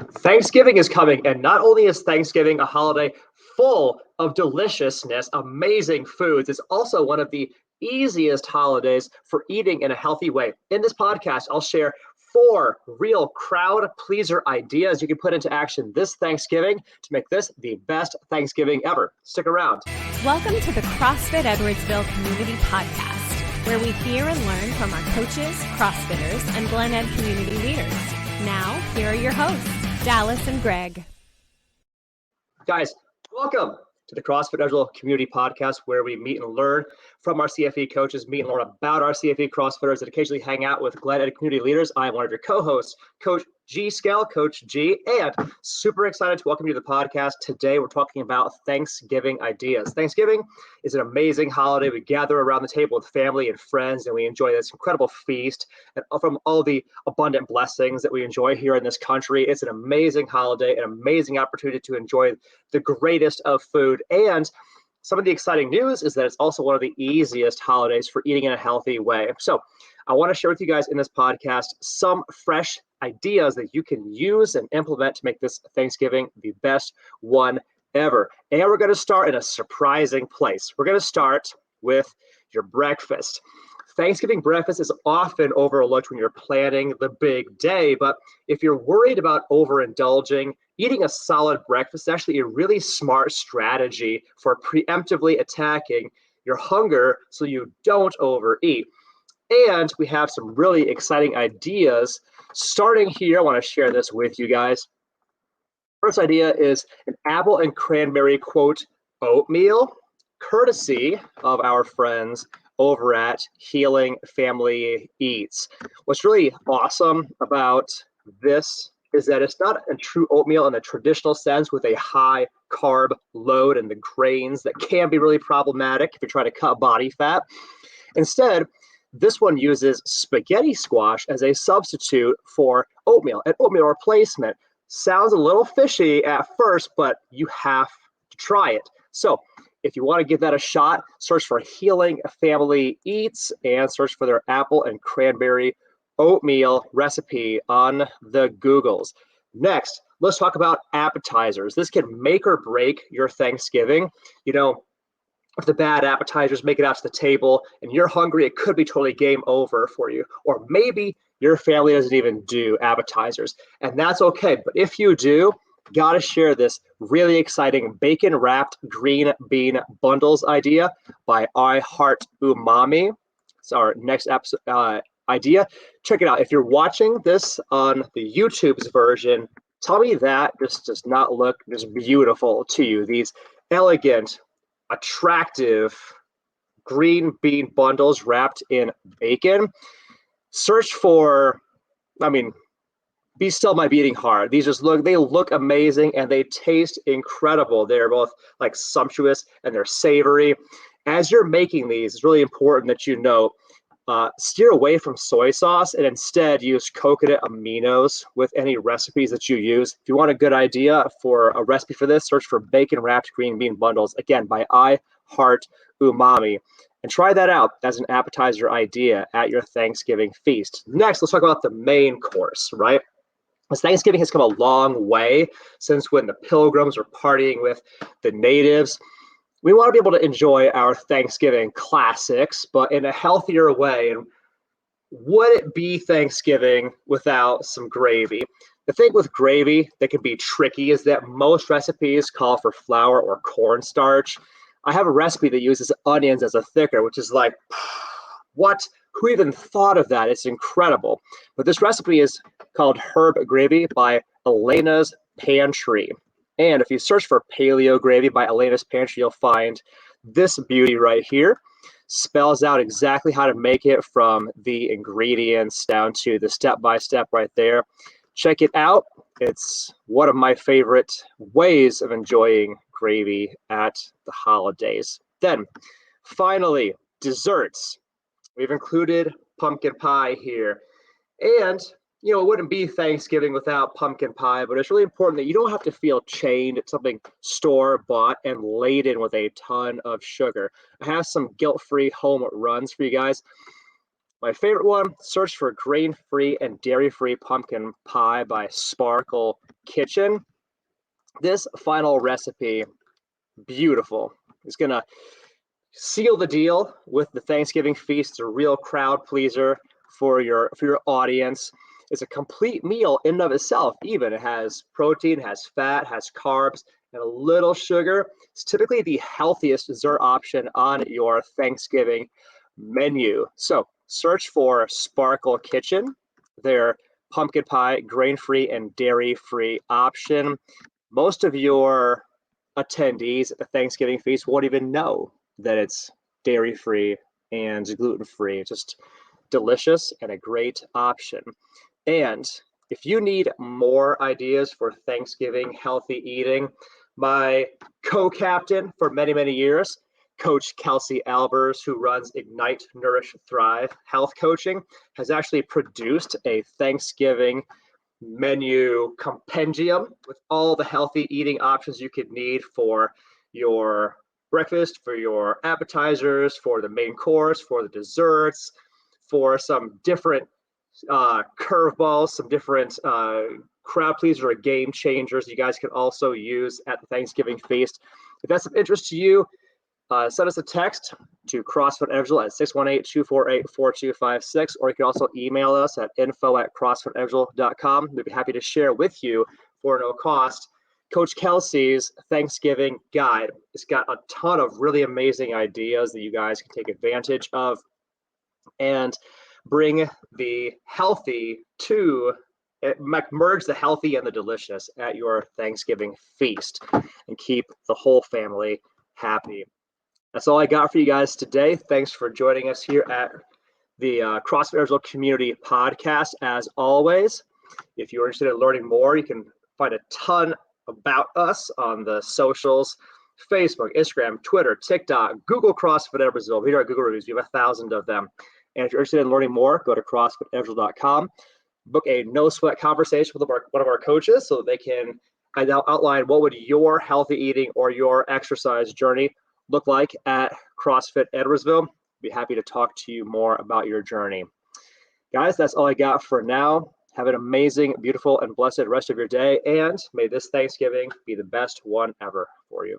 Thanksgiving is coming, and not only is Thanksgiving a holiday full of deliciousness, amazing foods, it's also one of the easiest holidays for eating in a healthy way. In this podcast, I'll share four real crowd pleaser ideas you can put into action this Thanksgiving to make this the best Thanksgiving ever. Stick around. Welcome to the CrossFit Edwardsville Community Podcast, where we hear and learn from our coaches, CrossFitters, and Glen Ed community leaders. Now, here are your hosts, Dallas and Greg. Guys, welcome to the CrossFit Edwardsville Community Podcast, where we meet and learn from our CFE coaches, meet and learn about our CFE CrossFitters, and occasionally hang out with Glen Ed community leaders. I am one of your co-hosts, Coach G Scale, Coach G, and super excited to welcome you to the podcast. Today, we're talking about Thanksgiving ideas. Thanksgiving is an amazing holiday. We gather around the table with family and friends, and we enjoy this incredible feast and from all the abundant blessings that we enjoy here in this country. It's an amazing holiday, an amazing opportunity to enjoy the greatest of food. And some of the exciting news is that it's also one of the easiest holidays for eating in a healthy way. So I want to share with you guys in this podcast some fresh ideas that you can use and implement to make this Thanksgiving the best one ever. And we're going to start in a surprising place. We're going to start with your breakfast. Thanksgiving breakfast is often overlooked when you're planning the big day, but if you're worried about overindulging, eating a solid breakfast is actually a really smart strategy for preemptively attacking your hunger so you don't overeat. And we have some really exciting ideas. Starting here, I want to share this with you guys. First idea is an apple and cranberry, quote, oatmeal, courtesy of our friends over at Healing Family Eats. What's really awesome about this is that it's not a true oatmeal in the traditional sense with a high carb load and the grains that can be really problematic if you're trying to cut body fat. Instead, this one uses spaghetti squash as a substitute for oatmeal, an oatmeal replacement. Sounds a little fishy at first, but you have to try it. So if you want to give that a shot, search for Healing Family Eats and search for their apple and cranberry oatmeal recipe on the Googles. Next, let's talk about appetizers. This can make or break your Thanksgiving. You know, if the bad appetizers make it out to the table and you're hungry, it could be totally game over for you. Or maybe your family doesn't even do appetizers, and that's okay. But if you do, gotta share this really exciting bacon wrapped green bean bundles idea by I Heart Umami. It's our next episode idea. Check it out. If you're watching this on the YouTube's version, tell me that this does not look just beautiful to you. These elegant, attractive green bean bundles wrapped in bacon. Search for, be still my beating heart. These they look amazing and they taste incredible. They're both like sumptuous and they're savory. As you're making these, it's really important that you know, steer away from soy sauce and instead use coconut aminos with any recipes that you use. If you want a good idea for a recipe for this, search for bacon wrapped green bean bundles, again, by I Heart Umami. And try that out as an appetizer idea at your Thanksgiving feast. Next, let's talk about the main course, right? As Thanksgiving has come a long way since when the Pilgrims were partying with the natives. We want to be able to enjoy our Thanksgiving classics, but in a healthier way. And would it be Thanksgiving without some gravy? The thing with gravy that can be tricky is that most recipes call for flour or cornstarch. I have a recipe that uses onions as a thicker, which is like, what? Who even thought of that? It's incredible. But this recipe is called Herb Gravy by Elena's Pantry. And if you search for Paleo Gravy by Elena's Pantry, you'll find this beauty right here. Spells out exactly how to make it from the ingredients down to the step-by-step right there. Check it out. It's one of my favorite ways of enjoying gravy at the holidays. Then, finally, desserts. We've included pumpkin pie here. And you know, it wouldn't be Thanksgiving without pumpkin pie, but it's really important that you don't have to feel chained to something store-bought and laden with a ton of sugar. I have some guilt-free home runs for you guys. My favorite one, search for grain-free and dairy-free pumpkin pie by Sparkle kitchen. This final recipe, beautiful. It's gonna seal the deal with the Thanksgiving feast. It's a real crowd pleaser for your audience. It's a complete meal in and of itself. Even it has protein, has fat, has carbs, and a little sugar. It's typically the healthiest dessert option on your Thanksgiving menu. So search for Sparkle Kitchen, their pumpkin pie, grain-free and dairy-free option. Most of your attendees at the Thanksgiving feast won't even know that it's dairy-free and gluten-free. It's just delicious and a great option. And if you need more ideas for Thanksgiving healthy eating, my co-captain for many, many years, Coach Kelsey Albers, who runs Ignite, Nourish, Thrive Health Coaching, has actually produced a Thanksgiving menu compendium with all the healthy eating options you could need for your breakfast, for your appetizers, for the main course, for the desserts, for some different curveballs, some different crowd pleasers or game changers you guys can also use at the Thanksgiving feast. If that's of interest to you, send us a text to CrossFitEvangel at 618-248-4256, or you can also email us at info@crossfitevangel.com. We'd be happy to share with you for no cost Coach Kelsey's Thanksgiving guide. It's got a ton of really amazing ideas that you guys can take advantage of and bring the healthy to merge the healthy and the delicious at your Thanksgiving feast and keep the whole family happy. That's all I got for you guys today. Thanks for joining us here at the CrossFit Evangel Community Podcast. As always, if you're interested in learning more, you can find a ton about us on the socials: Facebook, Instagram, Twitter, TikTok, Google CrossFit Evangel. Here are Google reviews. We have 1,000 of them. And if you're interested in learning more, go to CrossFitEvangel.com. Book a no-sweat conversation with one of our coaches so that they can outline what would your healthy eating or your exercise journey look like at CrossFit Edwardsville. Be happy to talk to you more about your journey. Guys, that's all I got for now. Have an amazing, beautiful, and blessed rest of your day, and may this Thanksgiving be the best one ever for you.